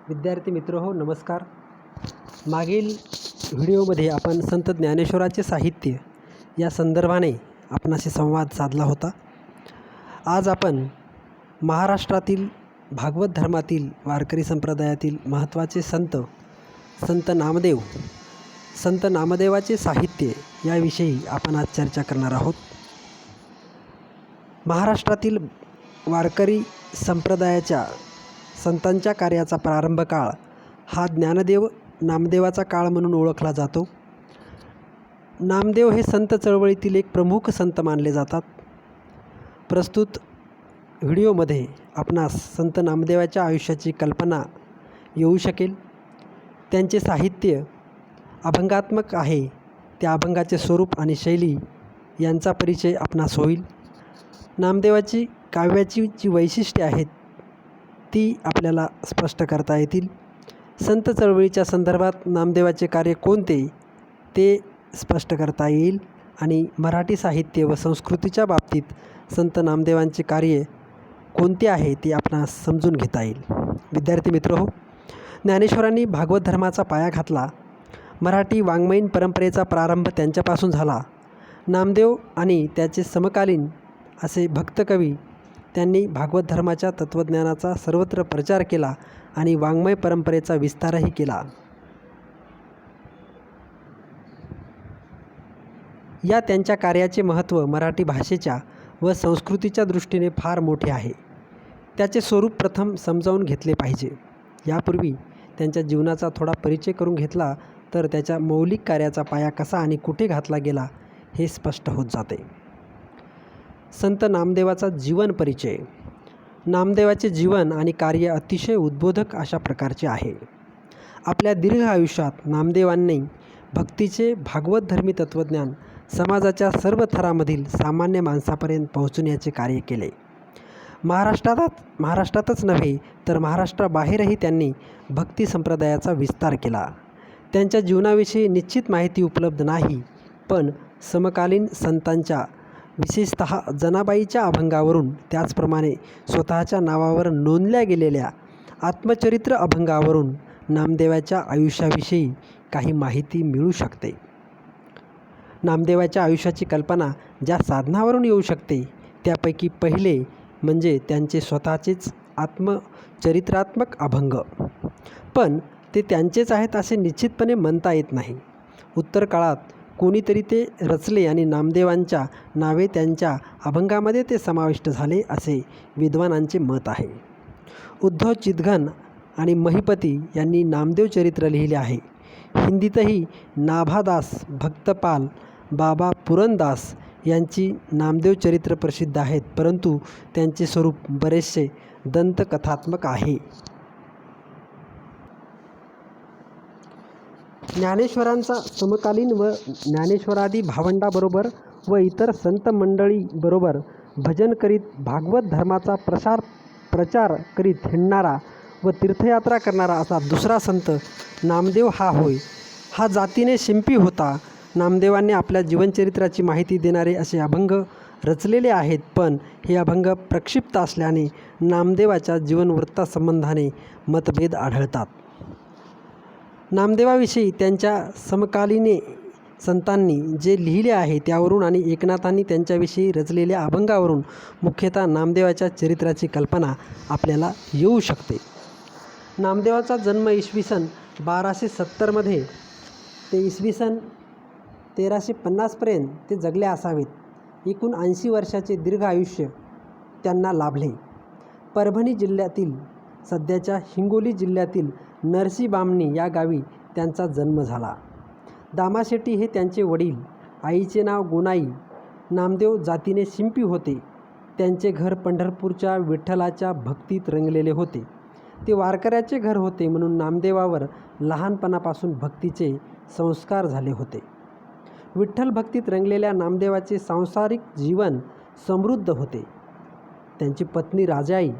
विद्यार्थी मित्र हो नमस्कार. मागील व्हिडिओमध्ये आपण संत ज्ञानेश्वराचे साहित्य या संदर्भाने आपणाशी संवाद साधला होता. आज आपण महाराष्ट्रातील भागवत धर्मातील वारकरी संप्रदायातील महत्त्वाचे संत नामदेवाचे साहित्य याविषयी आपण आज चर्चा करणार आहोत. महाराष्ट्रातील वारकरी संप्रदायाच्या संतांच्या कार्याचा प्रारंभ काळ हा नामदेवाचा काळ म्हणून ओळखला जातो. नामदेव हे संत चळवळीतील एक प्रमुख संत मानले जातात. प्रस्तुत व्हिडिओमध्ये आपणास संत नामदेवाच्या आयुष्याची कल्पना येऊ शकेल. त्यांचे साहित्य अभंगात्मक आहे. त्या अभंगाचे स्वरूप आणि शैली यांचा परिचय आपणास होईल. नामदेवाची काव्याची जी वैशिष्ट्ये आहेत ती आपल्याला स्पष्ट करता येतील. संत चळवळीच्या संदर्भात नामदेवाचे कार्य कोणते ते स्पष्ट करता येईल आणि मराठी साहित्य व संस्कृतीच्या बाबतीत संत नामदेवांचे कार्य कोणते आहे ते आपणास समजून घेता येईल. विद्यार्थी मित्र हो, ज्ञानेश्वरांनी भागवत धर्माचा पाया घातला. मराठी वाङ्मयीन परंपरेचा प्रारंभ त्यांच्यापासून झाला. नामदेव आणि त्याचे समकालीन असे भक्तकवी त्यांनी भागवत धर्माच्या तत्त्वज्ञानाचा सर्वत्र प्रचार केला आणि वाङ्मय परंपरेचा विस्तारही केला. या त्यांच्या कार्याचे महत्त्व मराठी भाषेच्या व संस्कृतीच्या दृष्टीने फार मोठे आहे. त्याचे स्वरूप प्रथम समजावून घेतले पाहिजे. यापूर्वी त्यांच्या जीवनाचा थोडा परिचय करून घेतला तर त्याच्या मौलिक कार्याचा पाया कसा आणि कुठे घातला गेला हे स्पष्ट होत जाते. संत नामदेवाचा जीवन परिचय. नामदेवाचे जीवन आणि कार्य अतिशय उद्बोधक अशा प्रकारचे आहे. आपल्या दीर्घ आयुष्यात नामदेवांनी भक्तीचे भागवत धर्मी तत्त्वज्ञान समाजाच्या सर्व थरामधील सामान्य माणसापर्यंत पोहोचवण्याचे कार्य केले. महाराष्ट्रातच नव्हे तर महाराष्ट्राबाहेरही त्यांनी भक्ती संप्रदायाचा विस्तार केला. त्यांच्या जीवनाविषयी निश्चित माहिती उपलब्ध नाही, पण समकालीन संतांच्या विशेषतः जनाबाईच्या अभंगावरून त्याचप्रमाणे स्वतःच्या नावावर नोंदल्या गेलेल्या आत्मचरित्र अभंगावरून नामदेवाच्या आयुष्याविषयी काही माहिती मिळू शकते. नामदेवाच्या आयुष्याची कल्पना ज्या साधनावरून येऊ शकते त्यापैकी पहिले म्हणजे त्यांचे स्वतःचेच आत्मचरित्रात्मक अभंग. पण ते त्यांचेच आहेत असे निश्चितपणे म्हणता येत नाही. उत्तर काळात कोणीतरी ते रचले आणि नामदेवांच्या नावे त्यांच्या अभंगामध्ये ते समाविष्ट झाले असे विद्वानांचे मत आहे. उद्धव चितघन आणि महिपती यांनी नामदेव चरित्र लिहिले आहे. हिंदीतही नाभादास, भक्तपाल, बाबा पुरंदास यांची नामदेव चरित्र प्रसिद्ध आहेत, परंतु त्यांचे स्वरूप बरेचसे दंतकथात्मक आहे. ज्ञानेश्वरांचा समकालीन व ज्ञानेश्वरादी भावंडाबरोबर व इतर संत मंडळीबरोबर भजन करीत भागवत धर्माचा प्रचार करीत हिंडणारा व तीर्थयात्रा करणारा असा दुसरा संत नामदेव हा होय. हा जातीने शिंपी होता. नामदेवांनी आपल्या जीवनचरित्राची माहिती देणारे असे अभंग रचलेले आहेत, पण हे अभंग प्रक्षिप्त असल्याने नामदेवाच्या जीवनवृत्तासंबंधाने मतभेद आढळतात. नामदेवाविषयी त्यांच्या समकालीन संतांनी जे लिहिले आहे त्यावरून आणि एकनाथांनी त्यांच्याविषयी रचलेल्या अभंगावरून मुख्यतः नामदेवाच्या चरित्राची कल्पना आपल्याला येऊ शकते. नामदेवाचा जन्म इसवी सन 1270 ते इसवी सन 1350 ते जगले असावेत. एकूण 80 वर्षाचे दीर्घ आयुष्य त्यांना लाभले. परभणी जिल्ह्यातील सध्याच्या हिंगोली जिल्ह्यातील नरसी बामणी या गावी त्यांचा जन्म झाला. दामाशेट्टी हे त्यांचे वडील. आईचे नाव गुणाई. नामदेव जातीने शिंपी होते. त्यांचे घर पंढरपूरच्या विठ्ठलाच्या भक्तीत रंगलेले होते. ते वारकऱ्याचे घर होते म्हणून नामदेवावर लहानपणापासून भक्तीचे संस्कार झाले होते. विठ्ठल भक्तीत रंगलेल्या नामदेवाचे सांसारिक जीवन समृद्ध होते. त्यांची पत्नी राजाई,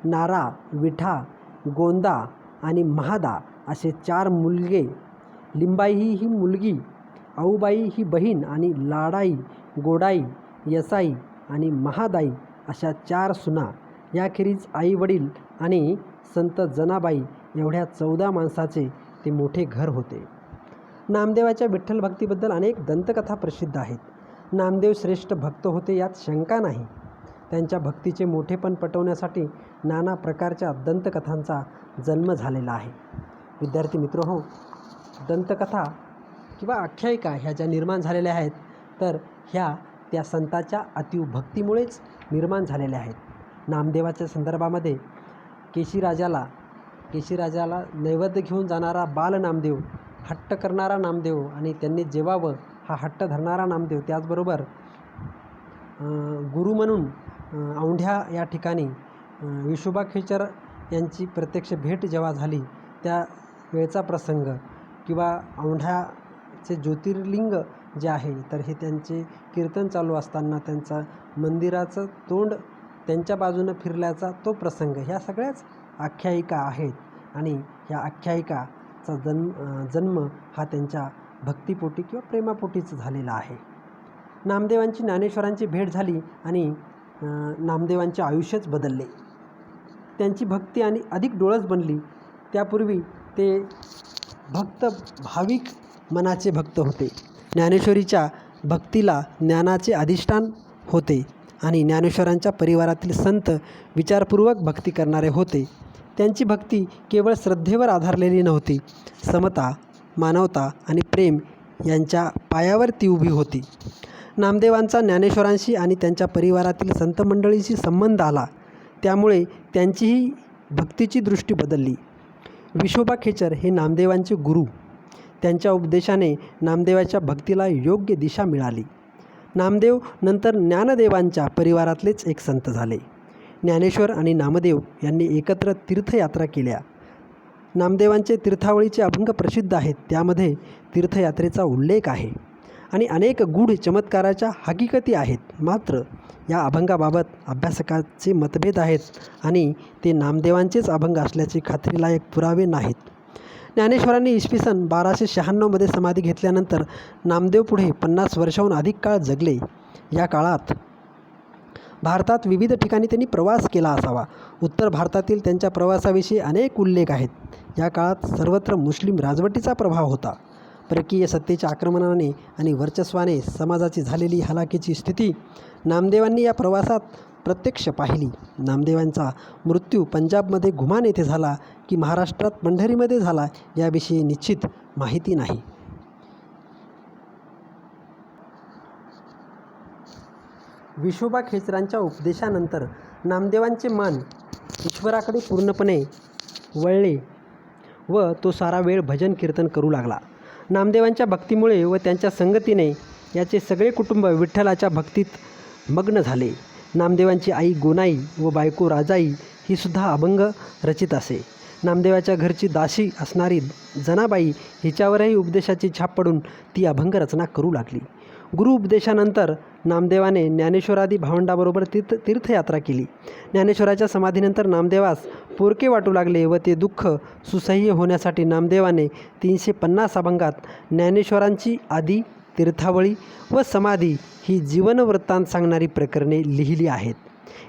नारा, विठा, गोंदा आणि महादा असे 4 मुलगे. लिंबाई ही मुलगी, आऊबाई ही बहीण आणि लाडाई, गोडाई, यसाई आणि महादाई अशा 4 सुना. याखेरीज आई वडील आणि संत जनाबाई एवढ्या 14 माणसाचे ते मोठे घर होते. नामदेवाच्या विठ्ठल भक्तीबद्दल अनेक दंतकथा प्रसिद्ध आहेत. नामदेव श्रेष्ठ भक्त होते यात शंका नाही. त्यांच्या भक्तीचे मोठेपण पटवण्यासाठी नाना प्रकारच्या दंतकथांचा जन्म झालेला आहे. विद्यार्थी मित्रहो, दंतकथा किंवा आख्यायिका ह्या ज्या निर्माण झालेल्या आहेत तर ह्या त्या संतांच्या अतीव भक्तीमुळेच निर्माण झालेल्या आहेत. नामदेवाच्या संदर्भामध्ये केशीराजाला नैवेद्य घेऊन जाणारा बाल नामदेव, हट्ट करणारा नामदेव आणि त्यांनी जेवावं हा हट्ट धरणारा नामदेव, त्याचबरोबर गुरु म्हणून औंढ्या या ठिकाणी विशोबा खेचर यांची प्रत्यक्ष भेट जेव्हा झाली त्या वेळचा प्रसंग, किंवा औंढ्याचे ज्योतिर्लिंग जे आहे तर हे त्यांचे कीर्तन चालू असताना त्यांचा मंदिराचं तोंड त्यांच्या बाजूनं फिरल्याचा तो प्रसंग, ह्या सगळ्याच आख्यायिका आहेत. आणि ह्या आख्यायिकाचा जन्म हा त्यांच्या भक्तिपोटी किंवा प्रेमापोटीच झालेला आहे. नामदेवांची ज्ञानेश्वरांची भेट झाली आणि नामदेवांचे आयुष्यच बदलले. त्यांची भक्ती आणि अधिक डोळस बनली. त्यापूर्वी ते भाविक मनाचे भक्त होते. ज्ञानेश्वरीच्या भक्तीला ज्ञानाचे अधिष्ठान होते आणि ज्ञानेश्वरांच्या परिवारातील संत विचारपूर्वक भक्ती करणारे होते. त्यांची भक्ती केवळ श्रद्धेवर आधारलेली नव्हती. समता, मानवता आणि प्रेम यांच्या पायावर ती उभी होती. नामदेवांचा ज्ञानेश्वरांशी आणि त्यांच्या परिवारातील संत मंडळीशी संबंध आला. त्यामुळे त्यांचीही भक्तीची दृष्टी बदलली. विशोबा खेचर हे नामदेवांचे गुरु. त्यांच्या उपदेशाने नामदेवाच्या भक्तीला योग्य दिशा मिळाली. नामदेव नंतर ज्ञानदेवांच्या परिवारातलेच एक संत झाले. ज्ञानेश्वर आणि नामदेव यांनी एकत्र तीर्थयात्रा केल्या. नामदेवांचे तीर्थावळीचे अभंग प्रसिद्ध आहेत. त्यामध्ये तीर्थयात्रेचा उल्लेख आहे आणि अनेक गूढ चमत्काराच्या हकीकती आहेत. मात्र या अभंगाबाबत अभ्यासकांचे मतभेद आहेत आणि ते नामदेवांचेच अभंग असल्याचे खात्रीलायक पुरावे नाहीत. ज्ञानेश्वरांनी इसवी सन 1296 समाधी घेतल्यानंतर नामदेव पुढे 50 वर्षाहून अधिक काळ जगले. या काळात भारतात विविध ठिकाणी त्यांनी प्रवास केला असावा. उत्तर भारतातील त्यांच्या प्रवासाविषयी अनेक उल्लेख आहेत. या काळात सर्वत्र मुस्लिम राजवटीचा प्रभाव होता. परकीय सत्तेच्या आक्रमणाने आणि वर्चस्वाने समाजाची झालेली हलाखीची स्थिती नामदेवांनी या प्रवासात प्रत्यक्ष पाहिली. नामदेवांचा मृत्यू पंजाबमध्ये घुमान येथे झाला की महाराष्ट्रात पंढरीमध्ये झाला याविषयी निश्चित माहिती नाही. विशोबा खेचरांच्या उपदेशानंतर नामदेवांचे मन ईश्वराकडे पूर्णपणे वळले व तो सारा वेळ भजन कीर्तन करू लागला. नामदेवांच्या भक्तीमुळे व त्यांच्या संगतीने याचे सगळे कुटुंब विठ्ठलाच्या भक्तीत मग्न झाले. नामदेवांची आई गोनाई व बायको राजाई ही सुद्धा अभंग रचित असे. नामदेवाच्या घरची दासी असणारी जनाबाई हिच्यावरही उपदेशाची छाप पडून ती अभंग रचना करू लागली. गुरु उपदेशानंतर नामदेवाने ज्ञानेश्वरादी भावंडाबरोबर तीर्थयात्रा केली. ज्ञानेश्वराच्या समाधीनंतर नामदेवास पोरके वाटू लागले व ते दुःख सुसह्य होण्यासाठी नामदेवाने 350 अभंगात ज्ञानेश्वरांची आदी, तीर्थावळी व समाधी ही जीवनवृत्तांत सांगणारी प्रकरणे लिहिली आहेत.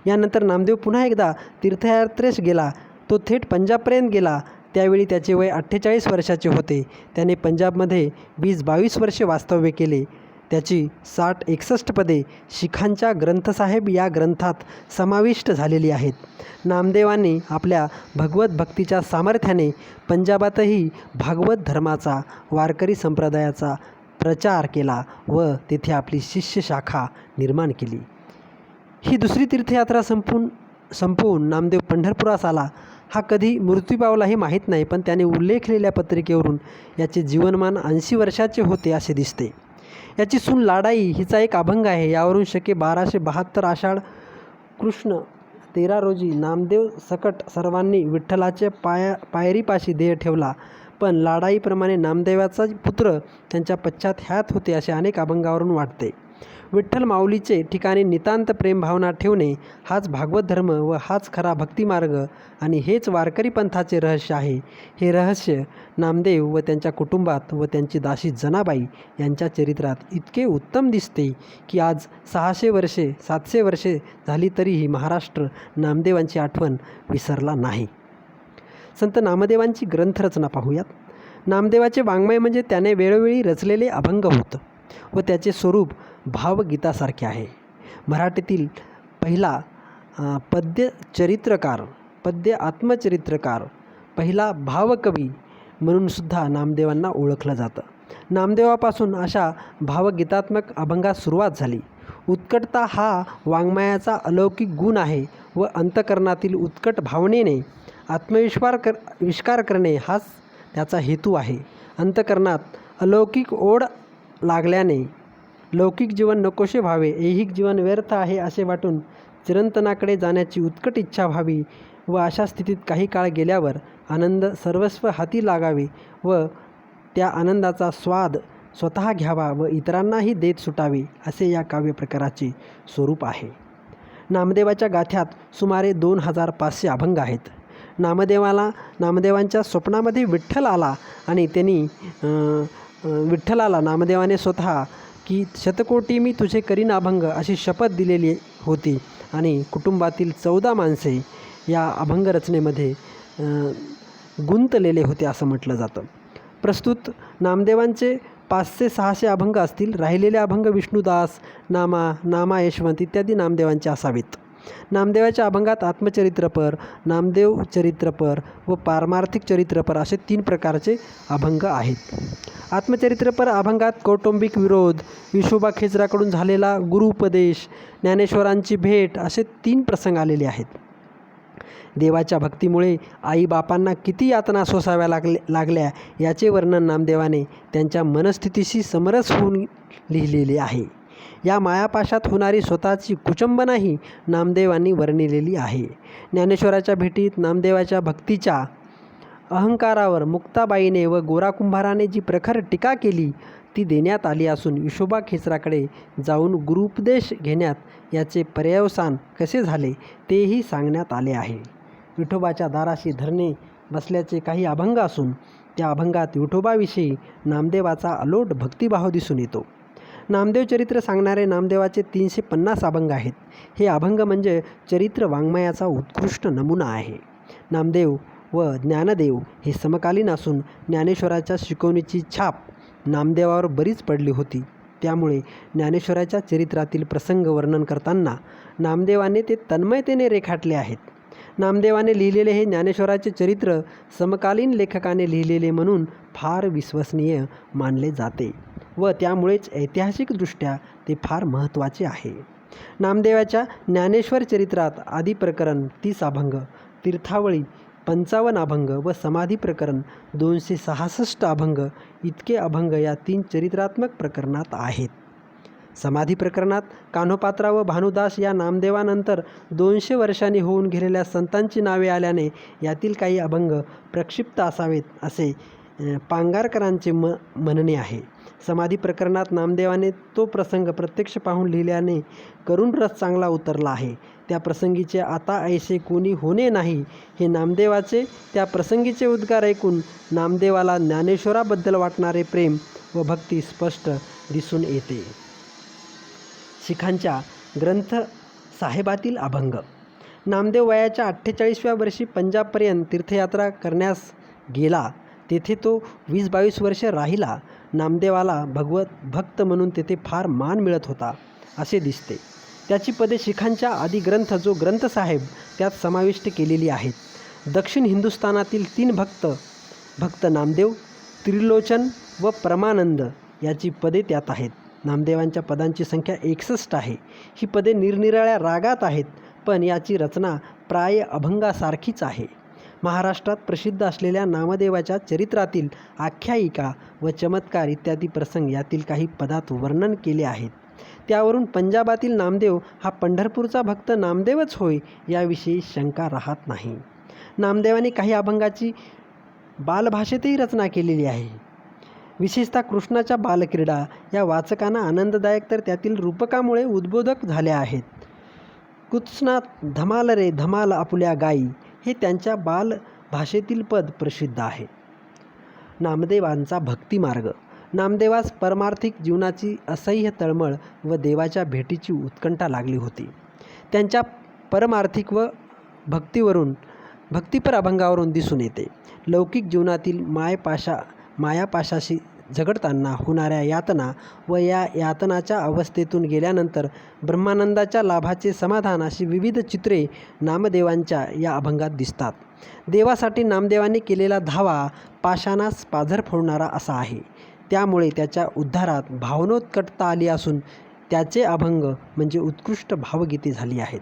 यानंतर नामदेव पुन्हा एकदा तीर्थयात्रेस गेला. तो थेट पंजाबपर्यंत गेला. त्यावेळी त्याचे वय 48 वर्षाचे होते. त्याने पंजाबमध्ये 20-22 वर्षे वास्तव्य केले. त्याची 60-61 पदे शिखांच्या ग्रंथसाहेब या ग्रंथात समाविष्ट झालेली आहेत. नामदेवांनी आपल्या भगवत भक्तीच्या सामर्थ्याने पंजाबातही भागवत धर्माचा, वारकरी संप्रदायाचा प्रचार केला व तेथे आपली शिष्य शाखा निर्माण केली. ही दुसरी तीर्थयात्रा संपवून नामदेव पंढरपुरास आला. हा कधी मृत्यू पावला हे माहीत नाही, पण त्याने उल्लेखलेल्या पत्रिकेवरून याचे जीवनमान 80 वर्षाचे होते असे दिसते. याची सून लाडाई हिचा एक अभंग आहे. यावरून शके 1272 आषाढ कृष्ण 13 रोजी नामदेव सकट सर्वांनी विठ्ठलाच्या पायरीपाशी देह ठेवला. पण लाडाईप्रमाणे नामदेवाचा पुत्र त्यांच्या पश्चात ह्यात होते असे अनेक अभंगावरून वाटते. विठ्ठल माऊलीचे ठिकाणी नितांत प्रेमभावना ठेवणे हाच भागवत धर्म व हाच खरा भक्तिमार्ग आणि हेच वारकरी पंथाचे रहस्य आहे. हे रहस्य नामदेव व त्यांच्या कुटुंबात व त्यांची दासी जनाबाई यांच्या चरित्रात इतके उत्तम दिसते की आज 600 वर्षे 700 वर्षे झाली तरीही महाराष्ट्र नामदेवांची आठवण विसरला नाही. संत नामदेवांची ग्रंथरचना पाहूयात. नामदेवाचे वाङ्मय म्हणजे त्याने वेळोवेळी रचलेले अभंग होत व त्याचे स्वरूप भावगीतासारखे आहे. मराठीतील पहिला पद्य आत्मचरित्रकार, पहिला भावकवी म्हणून सुद्धा नामदेवांना ओळखलं जातं. नामदेवापासून अशा भावगीतात्मक अभंगात सुरुवात झाली. उत्कटता हा वाङ्मयाचा अलौकिक गुण आहे व अंतःकरणातील उत्कट भावनेने आत्मविष्कार करणे हाच त्याचा हेतू आहे. अंतःकरणात अलौकिक ओढ लागल्याने लौकिक जीवन नकोसे व्हावे, ऐहिक जीवन व्यर्थ आहे असे वाटून चिरंतनाकडे जाण्याची उत्कट इच्छा व्हावी व अशा स्थितीत काही काळ गेल्यावर आनंद सर्वस्व हाती लागावे व त्या आनंदाचा स्वाद स्वतः घ्यावा व इतरांनाही देत सुटावे असे या काव्यप्रकाराचे स्वरूप आहे. नामदेवाच्या गाथ्यात सुमारे 2500 अभंग आहेत. नामदेवांच्या स्वप्नामध्ये विठ्ठल आला आणि त्यांनी विठ्ठलाला नामदेवाने स्वतः की शतकोटी मी तुझे करीन अभंग अशी शपथ दिलेली होती आणि कुटुंबातील 14 माणसे या अभंग रचनेमध्ये गुंतलेले होते असं म्हटलं जातं. प्रस्तुत नामदेवांचे 500-600 अभंग असतील. राहिलेले अभंग विष्णुदास, नामा यशवंत इत्यादी नामदेवांचे असावेत. नामदेवाच्या अभंगात आत्मचरित्रपर, नामदेव चरित्रपर व पारमार्थिक चरित्रपर असे 3 प्रकारचे अभंग आहेत. आत्मचरित्रपर अभंगात कौटुंबिक विरोध, विठोबा खेचराकडून झालेला गुरुपदेश, ज्ञानेश्वरांची भेट असे 3 प्रसंग आलेले आहेत. देवाच्या भक्तीमुळे आईबापांना किती यातना सोसाव्या लागल्या याचे वर्णन नामदेवाने त्यांच्या मनस्थितीशी समरस होऊन लिहिलेले आहे. या मायापाशात होणारी स्वतःची कुचंबनाही नामदेवांनी वर्णिलेली आहे. ज्ञानेश्वराच्या भेटीत नामदेवाच्या भक्तीच्या अहंकारावर मुक्ताबाईने व गोरा कुंभाराने जी प्रखर टीका केली ती देण्यात आली असून विठोबा खेचराकडे जाऊन गुरुपदेश घेण्यात याचे पर्यवसान कसे झाले तेही सांगण्यात आले आहे. विठोबाच्या दाराशी धरणे बसल्याचे काही अभंग असून त्या अभंगात विठोबाविषयी नामदेवाचा अलोट भक्तिभाव दिसून येतो. नामदेव चरित्र सांगणारे नामदेवाचे 350 अभंग आहेत. हे अभंग म्हणजे चरित्र वाङ्मयाचा उत्कृष्ट नमुना आहे. नामदेव व ज्ञानदेव हे समकालीन असून ज्ञानेश्वराच्या शिकवणीची छाप नामदेवावर बरीच पडली होती. त्यामुळे ज्ञानेश्वराच्या चरित्रातील प्रसंग वर्णन करताना नामदेवाने ते तन्मयतेने रेखाटले आहेत. नामदेवाने लिहिलेले हे ज्ञानेश्वराचे चरित्र समकालीन लेखकाने लिहिलेले म्हणून फार विश्वसनीय मानले जाते व त्यामुळेच ऐतिहासिकदृष्ट्या ते फार महत्त्वाचे आहे. नामदेवाच्या ज्ञानेश्वर चरित्रात आदी प्रकरण 30 अभंग, तीर्थावळी 55 अभंग व समाधी प्रकरण 266 अभंग इतके अभंग या 3 चरित्रात्मक प्रकरणात आहेत. समाधी प्रकरणात कान्होपात्रा व भानुदास या नामदेवानंतर 200 वर्षांनी होऊन गेलेल्या संतांची नावे आल्याने यातील काही अभंग प्रक्षिप्त असावेत असे पांगारकरांचे म्हणणे आहे. समाधी प्रकरणात नामदेवाने तो प्रसंग प्रत्यक्ष पाहून लिहिल्याने करुण रस चांगला उतरला आहे. त्या प्रसंगीचे आता ऐसे कोणी होणे नाही हे नामदेवाचे त्या प्रसंगीचे उद्गार ऐकून नामदेवाला ज्ञानेश्वराबद्दल वाटणारे प्रेम व भक्ती स्पष्ट दिसून येते. शिखांच्या ग्रंथ साहेबातील अभंग. नामदेव वयाच्या 48व्या वर्षी पंजाबपर्यंत तीर्थयात्रा करण्यास गेला. तेथे तो 20-22 वर्षे राहिला. नामदेवाला भक्त म्हणून तेथे फार मान मिळत होता असे दिसते. त्याची पदे शिखांच्या आदी ग्रंथ जो ग्रंथसाहेब त्यात समाविष्ट केलेली आहेत. दक्षिण हिंदुस्थानातील 3 भक्त नामदेव, त्रिलोचन व परमानंद याची पदे त्यात आहेत. नामदेवांच्या पदांची संख्या 61 आहे. ही पदे निरनिराळ्या रागात आहेत पण याची रचना प्राय अभंगासारखीच आहे. महाराष्ट्रात प्रसिद्ध असलेल्या नामदेवाच्या चरित्रातील आख्यायिका व चमत्कार इत्यादी प्रसंग यातील काही पदात वर्णन केले आहेत. त्यावरून पंजाबातील नामदेव हा पंढरपूरचा भक्त नामदेवच होय याविषयी शंका राहत नाही. नामदेवाने काही अभंगाची बालभाषेतही रचना केलेली आहे. विशेषतः कृष्णाच्या बालक्रीडा या वाचकांना आनंददायक तर त्यातील रूपकामुळे उद्बोधक झाल्या आहेत. कुत्सनात धमाल रे धमाल आपुल्या गाई हे त्यांच्या बालभाषेतील पद प्रसिद्ध आहे. नामदेवांचा भक्तिमार्ग. नामदेवास परमार्थिक जीवनाची असह्य तळमळ व देवाच्या भेटीची उत्कंठा लागली होती. त्यांच्या परमार्थिक व भक्तीवरून भक्तिपर अभंगावरून दिसून येते. लौकिक जीवनातील मायापाशाशी झगडताना होणाऱ्या यातना व या यातनाच्या अवस्थेतून गेल्यानंतर ब्रह्मानंदाच्या लाभाचे समाधान अशी विविध चित्रे नामदेवांच्या या अभंगात दिसतात. देवासाठी नामदेवांनी केलेला धावा पाषाणास पाझर फोडणारा असा आहे. त्यामुळे त्याच्या उद्धारात भावनोत्कटता आली असून त्याचे अभंग म्हणजे उत्कृष्ट भावगीते झाली आहेत.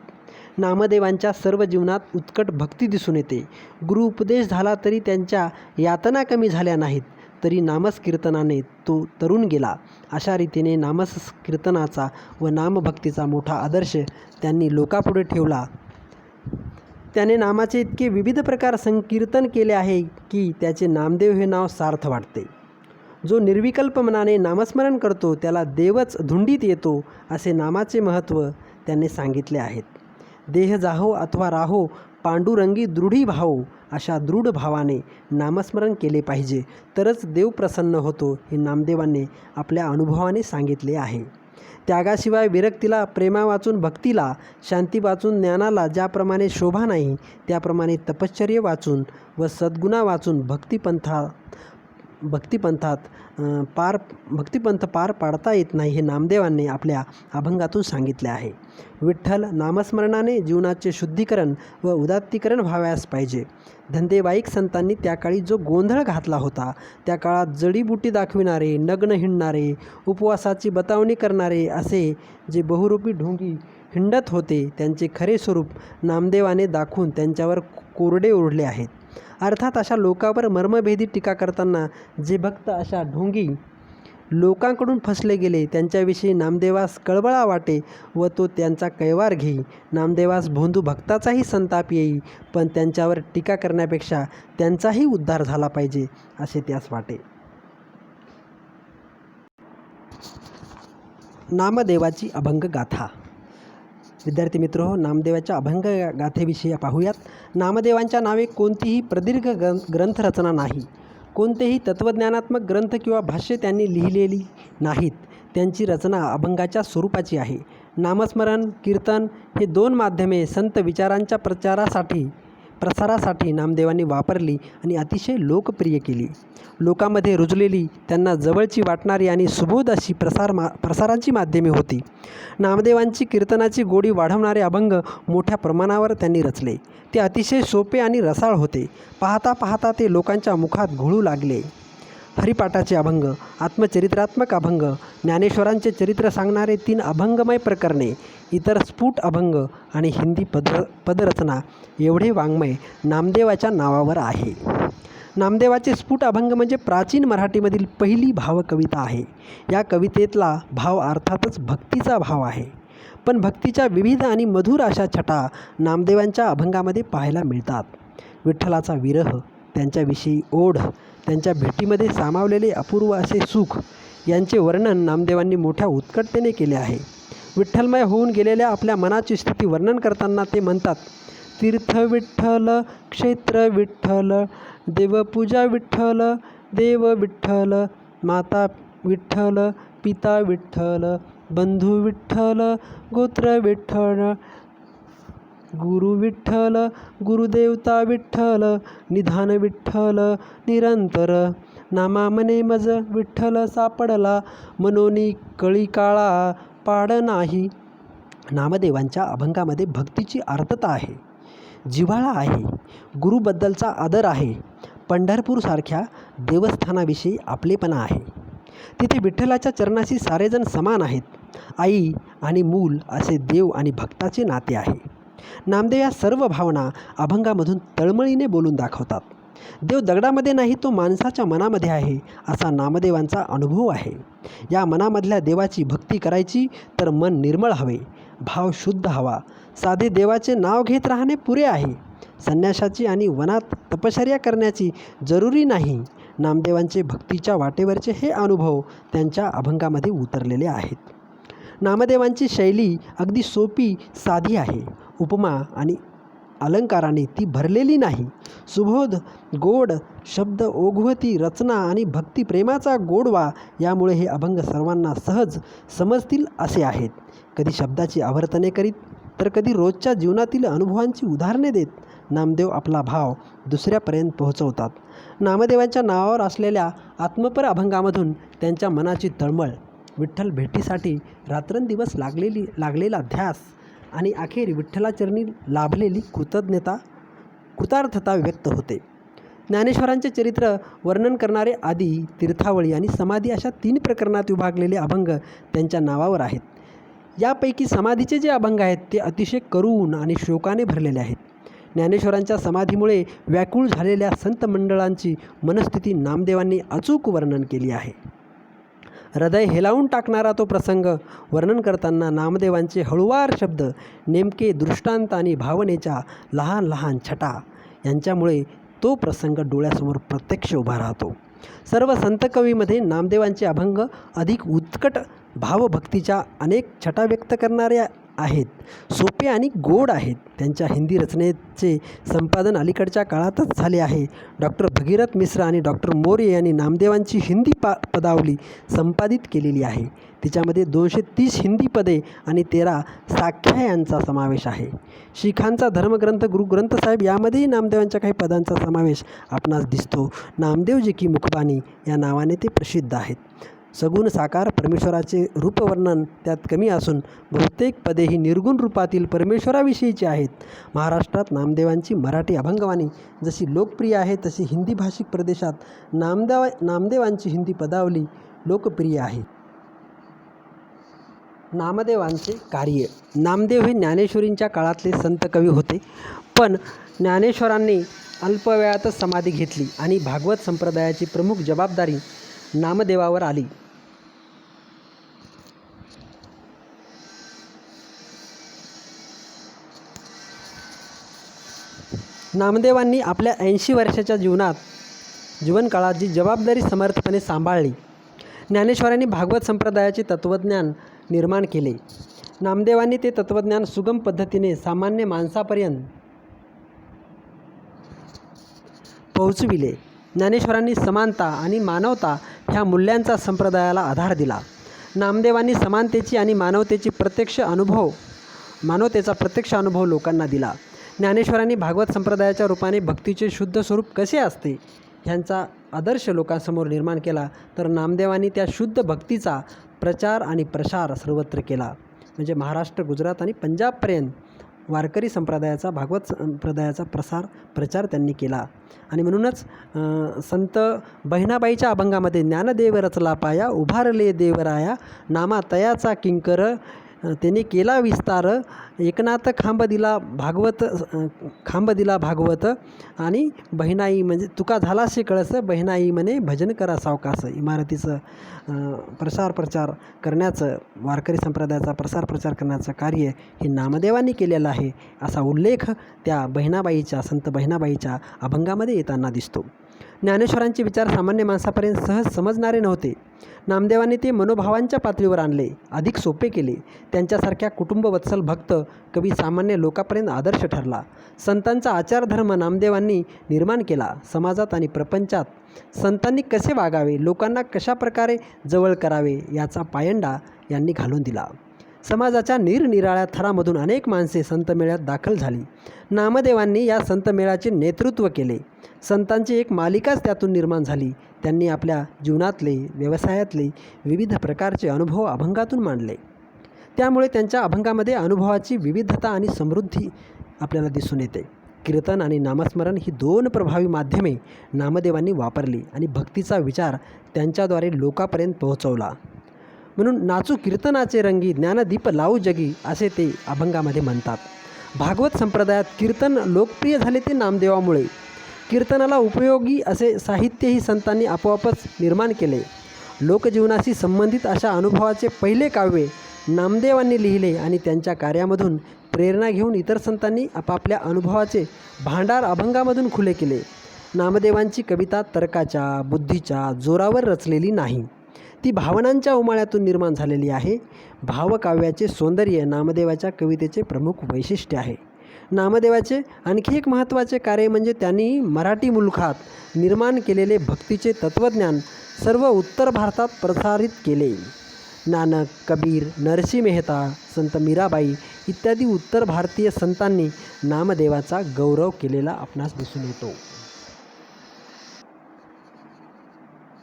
नामदेवांच्या सर्व जीवनात उत्कट भक्ती दिसून येते. गुरु उपदेश झाला तरी त्यांच्या यातना कमी झाल्या नाहीत, तरी नामस्कीर्तनाने तो तरुण गेला. अशा रीतीने नामस्कीर्तनाचा व नामभक्तीचा मोठा आदर्श त्यांनी लोकापुढे ठेवला. त्याने नामाचे इतके विविध प्रकार संकीर्तन केले आहे की त्याचे नामदेव हे नाव सार्थ वाटते. जो निर्विकल्प मनाने नामस्मरण करतो त्याला देवच धुंडीत येतो, असे नामाचे महत्त्व त्यांनी सांगितले आहेत. देह जाहो अथवा राहो पांडुरंगी दृढी भावो, अशा दृढ भावाने नामस्मरण केले पाहिजे, तरच देव प्रसन्न होतो, हे नामदेवांनी आपल्या अनुभवाने सांगितले आहे. त्यागाशिवाय विरक्तीला, प्रेमा वाचून भक्तीला, शांती वाचून ज्ञानाला ज्याप्रमाणे शोभा नाही, त्याप्रमाणे तपश्चर्य वाचून व सद्गुणा वाचून भक्तिपंथ पार पाडता येत नाही, हे नामदेवांनी आपल्या अभंगातून सांगितले आहे. विठ्ठल नामस्मरणाने जीवनाचे शुद्धीकरण व उदात्तीकरण व्हावयास पाहिजे. धंदेवाईक संतांनी त्या काळी जो गोंधळ घातला होता, त्या काळात जडीबुटी दाखविणारे, नग्न हिंडणारे, उपवासाची बतावणी करणारे असे जे बहुरूपी ढोंगी हिंडत होते, त्यांचे खरे स्वरूप नामदेवाने दाखवून त्यांच्यावर कोरडे ओढले आहेत. अर्थात अशा लोकांवर मर्मभेदी टीका करताना जे भक्त अशा ढोंगी लोकांकडून फसले गेले, त्यांच्याविषयी नामदेवास कळवळा वाटे व तो त्यांचा कैवार घेई. नामदेवास भोंदू भक्ताचाही संताप येई, पण त्यांच्यावर टीका करण्यापेक्षा त्यांचाही उद्धार झाला पाहिजे असे त्यास वाटे. नामदेवाची अभंग गाथा. विद्यार्थी मित्र, नामदेवाच्या अभंग गाथेविषयी पाहूयात. नामदेवांच्या नावे कोणतीही प्रदीर्घ ग्रंथरचना नाही. कोणतेही तत्त्वज्ञानात्मक ग्रंथ किंवा भाष्य त्यांनी लिहिलेली नाहीत. त्यांची रचना अभंगाच्या स्वरूपाची आहे. नामस्मरण, कीर्तन हे दोन माध्यमे संत विचारांच्या प्रसारासाठी नामदेवांनी वापरली आणि अतिशय लोकप्रिय केली. लोकांमध्ये रुजलेली, त्यांना जवळची वाटणारी आणि सुबोध अशी प्रसाराची माध्यमे होती. नामदेवांची कीर्तनाची गोडी वाढवणारे अभंग मोठ्या प्रमाणावर त्यांनी रचले. ते अतिशय सोपे आणि रसाळ होते. पाहता पाहता ते लोकांच्या मुखात घोळू लागले. हरिपाठाचे अभंग, आत्मचरित्रात्मक अभंग, ज्ञानेश्वरांचे चरित्र सांगणारे 3 अभंगमय प्रकरणे, इतर स्फुट अभंग आणि हिंदी पदरचना एवढे वाङ्मय नामदेवाच्या नावावर आहे. नामदेवाचे स्फुट अभंग म्हणजे प्राचीन मराठीमधील पहिली भावकविता आहे. या कवितेतला भाव अर्थातच भक्तीचा भाव आहे. पण भक्तीच्या विविध आणि मधुर अशा छटा नामदेवांच्या अभंगामध्ये पाहायला मिळतात. विठ्ठलाचा विरह, त्यांच्याविषयी ओढ, त्यांच्या भेटीमध्ये सामावलेले अपूर्व असे सुख यांचे वर्णन नामदेवांनी मोठ्या उत्कटतेने केले आहे. विठ्ठलमय होऊन गेलेल्या आपल्या मनाची स्थिती वर्णन करताना ते म्हणतात, तीर्थ विठ्ठल, क्षेत्र विठ्ठल, देवपूजा विठ्ठल, देव विठ्ठल, माता विठ्ठल, पिता विठ्ठल, बंधू विठ्ठल, गोत्र विठ्ठल, गुरु विठ्ठल, गुरुदेवता विठ्ठल, निधान विठ्ठल, निरंतर नामा मने मज विठ्ठल सापडला, मनोनी कळी काळा पाड नाही. नामदेवांच्या अभंगामध्ये भक्तीची आर्तता आहे, जिव्हाळा आहे, गुरुबद्दलचा आदर आहे, पंढरपूरसारख्या देवस्थानाविषयी आपलेपणा आहे. तिथे विठ्ठलाच्या चरणाशी सारेजण समान आहेत. आई आणि मूल असे देव आणि भक्ताचे नाते आहे. नामदेव या सर्व भावना अभंगामधून तळमळीने बोलून दाखवतात. देव दगडामध्ये नाही, तो माणसाच्या मनामध्ये आहे, असा नामदेवांचा अनुभव आहे. या मनामधल्या देवाची भक्ती करायची तर मन निर्मळ हवे, भाव शुद्ध हवा. साधे देवाचे नाव घेत राहणे पुरे आहे. संन्यासाची आणि वनात तपश्चर्या करण्याची जरुरी नाही. नामदेवांचे भक्तीच्या वाटेवरचे हे अनुभव त्यांच्या अभंगामध्ये उतरलेले आहेत. नामदेवांची शैली अगदी सोपी साधी आहे. उपमा आणि अलंकाराने ती भरलेली नाही. सुबोध, गोड शब्द, ओघवती रचना आणि भक्तिप्रेमाचा गोडवा यामुळे हे अभंग सर्वांना सहज समजतील असे आहेत. कधी शब्दाची आवर्तने करीत, तर कधी रोजच्या जीवनातील अनुभवांची उदाहरणे देत नामदेव आपला भाव दुसऱ्यापर्यंत पोहोचवतात. नामदेवांच्या नावावर असलेल्या आत्मपर अभंगामधून त्यांच्या मनाची तळमळ, विठ्ठल भेटीसाठी रात्रंदिवस लागलेला ध्यास आणि अखेर विठ्ठलाचरणी लाभलेली कृतार्थता व्यक्त होते. ज्ञानेश्वरांचे चरित्र वर्णन करणारे आदी, तीर्थावळी आणि समाधी अशा 3 प्रकरणात विभागलेले अभंग त्यांच्या नावावर आहेत. यापैकी समाधीचे जे अभंग आहेत ते अतिशय करुण आणि शोकाने भरलेले आहेत. ज्ञानेश्वरांच्या समाधीमुळे व्याकुळ झालेल्या संत मंडळांची मनस्थिती नामदेवांनी अचूक वर्णन केली आहे. हृदय हेलावून टाकणारा तो प्रसंग वर्णन करताना नामदेवांचे हळुवार शब्द, नेमके दृष्टांत आणि भावनेच्या लहान लहान छटा यांच्यामुळे तो प्रसंग डोळ्यासमोर प्रत्यक्ष उभा राहतो. सर्व संत कवीमध्ये नामदेवांचे अभंग अधिक उत्कट भावभक्तीच्या अनेक छटा व्यक्त करणारे आहेत. सोपे आणि गोड आहेत. त्यांच्या हिंदी रचनेचे संपादन अलीकडच्या काळातच झाले आहे. डॉक्टर भगीरथ मिश्र आणि डॉक्टर मोरे यांनी नामदेवांची हिंदी पदावली संपादित केलेली आहे. तिच्यामध्ये 230 हिंदी पदे आणि 13 साख्या यांचा समावेश आहे. शीखांचा धर्मग्रंथ गुरु ग्रंथ साहेब यामध्येही नामदेवांच्या काही पदांचा समावेश आपणास दिसतो. नामदेवजी की मुखबानी या नावाने ते प्रसिद्ध आहेत. सगुण साकार परमेश्वराचे रूपवर्णन त्यात कमी असून बहुतेक पदे ही निर्गुण रूपातील परमेश्वराविषयीची आहेत. महाराष्ट्रात नामदेवांची मराठी अभंगवाणी जशी लोकप्रिय आहे तशी हिंदी भाषिक प्रदेशात नामदेवांची हिंदी पदावली लोकप्रिय आहे. नामदेवांचे कार्य. नामदेव हे ज्ञानेश्वरींच्या काळातले संत कवी होते, पण ज्ञानेश्वरांनी अल्पवेळातच समाधी घेतली आणि भागवत संप्रदायाची प्रमुख जबाबदारी नामदेवावर आली. नामदेवांनी आपल्या 80 वर्षाच्या जीवनकाळात जी जबाबदारी समर्थपणे सांभाळली. ज्ञानेश्वरांनी भागवत संप्रदायाचे तत्त्वज्ञान निर्माण केले. नामदेवांनी ते तत्त्वज्ञान सुगम पद्धतीने सामान्य माणसापर्यंत पोहोचविले. ज्ञानेश्वरांनी समानता आणि मानवता ह्या मूल्यांचा संप्रदायाला आधार दिला. नामदेवांनी समानतेची आणि मानवतेचा प्रत्यक्ष अनुभव लोकांना दिला. ज्ञानेश्वरांनी भागवत संप्रदायाच्या रूपाने भक्तीचे शुद्ध स्वरूप कसे असते ह्यांचा आदर्श लोकांसमोर निर्माण केला, तर नामदेवांनी त्या शुद्ध भक्तीचा प्रचार आणि प्रसार सर्वत्र केला. म्हणजे महाराष्ट्र, गुजरात आणि पंजाबपर्यंत वारकरी संप्रदायाचा, भागवत संप्रदायाचा प्रचार त्यांनी केला. आणि म्हणूनच संत बहिणाबाईच्या अभंगामध्ये ज्ञानदेव रचला पाया, उभारले देवराया, नामा तयाचा किंकर, त्याने केला विस्तार, एकनाथ खांब दिला भागवत, आणि बहिणाई म्हणजे तुका झालाशे कळस, बहिणाई म्हणे भजन करा सावकास. इमारतीचं प्रचार करण्याचं, वारकरी संप्रदायाचा प्रचार करण्याचं कार्य हे नामदेवांनी केलेलं आहे असा उल्लेख त्या संत बहिणाबाईच्या अभंगामध्ये येताना दिसतो. ज्ञानेश्वरांचे विचार सामान्य माणसापर्यंत सहज समजणारे नव्हते. नामदेवांनी ते मनोभावांच्या पातळीवर आणले, अधिक सोपे केले. त्यांच्यासारख्या कुटुंबवत्सल भक्त कवी सामान्य लोकांपर्यंत आदर्श ठरला. संतांचा आचारधर्म नामदेवांनी निर्माण केला. समाजात आणि प्रपंचात संतांनी कसे वागावे, लोकांना कशाप्रकारे जवळ करावे याचा पायंडा यांनी घालून दिला. समाजाच्या निरनिराळ्या थरामधून अनेक माणसे संतमेळ्यात दाखल झाली. नामदेवांनी या संतमेळाचे नेतृत्व केले. संतांची एक मालिकाच त्यातून निर्माण झाली. त्यांनी आपल्या जीवनातले, व्यवसायातले विविध प्रकारचे अनुभव अभंगातून मांडले. त्यामुळे त्यांच्या अभंगामध्ये अनुभवाची विविधता आणि समृद्धी आपल्याला दिसून येते. कीर्तन आणि नामस्मरण ही 2 प्रभावी माध्यमे नामदेवांनी वापरली आणि भक्तीचा विचार त्यांच्याद्वारे लोकांपर्यंत पोहोचवला. म्हणून नाचू कीर्तनाचे रंगी, ज्ञानदीप लावू जगी असे ते अभंगामध्ये म्हणतात. भागवत संप्रदायात कीर्तन लोकप्रिय झाले ते नामदेवामुळे. कीर्तनाला उपयोगी असे साहित्यही संतांनी आपोआपच निर्माण केले. लोकजीवनाशी संबंधित अशा अनुभवाचे पहिले काव्य नामदेवांनी लिहिले आणि त्यांच्या कार्यामधून प्रेरणा घेऊन इतर संतांनी आपापल्या अनुभवाचे भांडार अभंगामधून खुले केले. नामदेवांची कविता तर्काच्या, बुद्धीच्या जोरावर रचलेली नाही, ती भावनांच्या उमाळ्यातून निर्माण झालेली आहे. भावकाव्याचे सौंदर्य नामदेवाच्या कवितेचे प्रमुख वैशिष्ट्य आहे. नामदेवाचे आणखी एक महत्त्वाचे कार्य म्हणजे त्यांनी मराठी मुलखात निर्माण केलेले भक्तीचे तत्त्वज्ञान सर्व उत्तर भारतात प्रसारित केले. नानक, कबीर, नरसी मेहता, संत मीराबाई इत्यादी उत्तर भारतीय संतांनी नामदेवाचा गौरव केलेला आपणास दिसून येतो.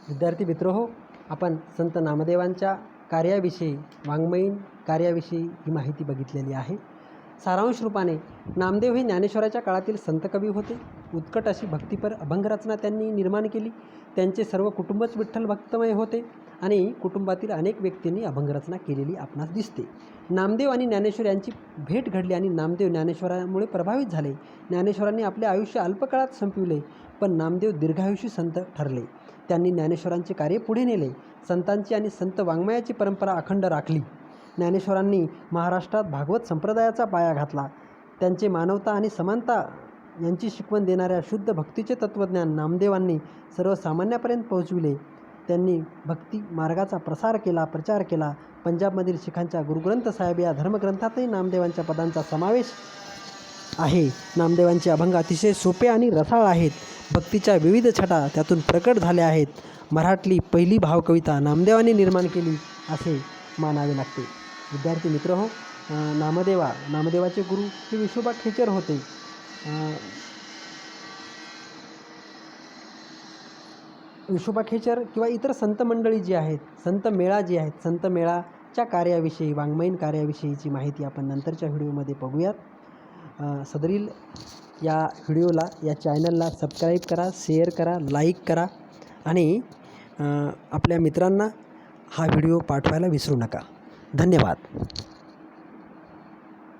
विद्यार्थी मित्रहो, आपण संत नामदेवांच्या कार्याविषयी, वाङ्मयीन कार्याविषयी ही माहिती बघितलेली आहे. सारांश रूपाने नामदेव हे ज्ञानेश्वराच्या काळातील संत कवी होते. उत्कट अशी भक्तिपर अभंगरचना त्यांनी निर्माण केली. त्यांचे सर्व कुटुंबच विठ्ठल भक्तमय होते आणि कुटुंबातील अनेक व्यक्तींनी अभंगरचना केलेली आपणास दिसते. नामदेव आणि ज्ञानेश्वर यांची भेट घडली आणि नामदेव ज्ञानेश्वरामुळे प्रभावित झाले. ज्ञानेश्वरांनी आपले आयुष्य अल्पकाळात संपविले, पण नामदेव दीर्घायुषी संत ठरले. त्यांनी ज्ञानेश्वरांचे कार्य पुढे नेले. संतांची आणि संत वाङ्मयाची परंपरा अखंड राखली. ज्ञानेश्वरांनी महाराष्ट्रात भागवत संप्रदायाचा पाया घातला. त्यांचे मानवता आणि समानता यांची शिकवण देणाऱ्या शुद्ध भक्तीचे तत्त्वज्ञान नामदेवांनी सर्वसामान्यापर्यंत पोहोचविले. त्यांनी भक्ती मार्गाचा प्रचार केला. पंजाबमधील शिखांच्या गुरुग्रंथ साहेब या धर्मग्रंथातही नामदेवांच्या पदांचा समावेश आहे. नामदेवांचे अभंग अतिशय सोपे आणि रसाळ आहेत. भक्तीच्या विविध छटा त्यातून प्रकट झाल्या आहेत. मराठली पहिली भावकविता नामदेवांनी निर्माण केली असे मानावे लागते. विद्यार्थी मित्रहो, नामदेवाचे गुरु हे विठोबा खेचर होते. विठोबा खेचर किंवा इतर संत मंडळी जी आहेत, संत मेळाच्या कार्याविषयी, वाङ्मयीन कार्याविषयीची माहिती आपण नंतरच्या व्हिडिओमध्ये बघूयात. सदरील या व्हिडिओला, या चॅनलला सबस्क्राईब करा, शेअर करा, लाईक करा आणि आपल्या मित्रांना हा व्हिडिओ पाठवायला विसरू नका. धन्यवाद.